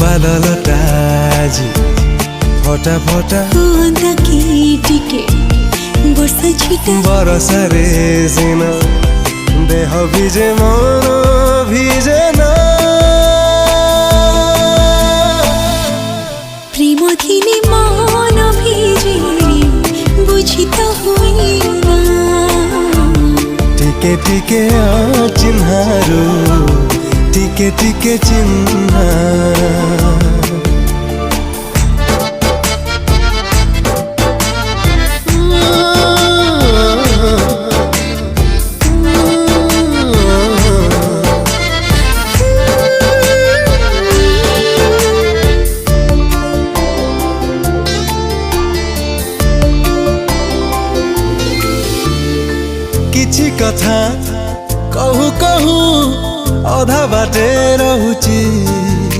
बादलटा आज फटा फटा टिके वर्षा छिटा बरसारे सिना देह भिजे मन भिजे ना प्रेम थिले मन भिजे बुझी त होइन टिके टिके चिन्हारू टिके टिके चिन्ह किछि कथा कहू कहू अधा बाटे रहुची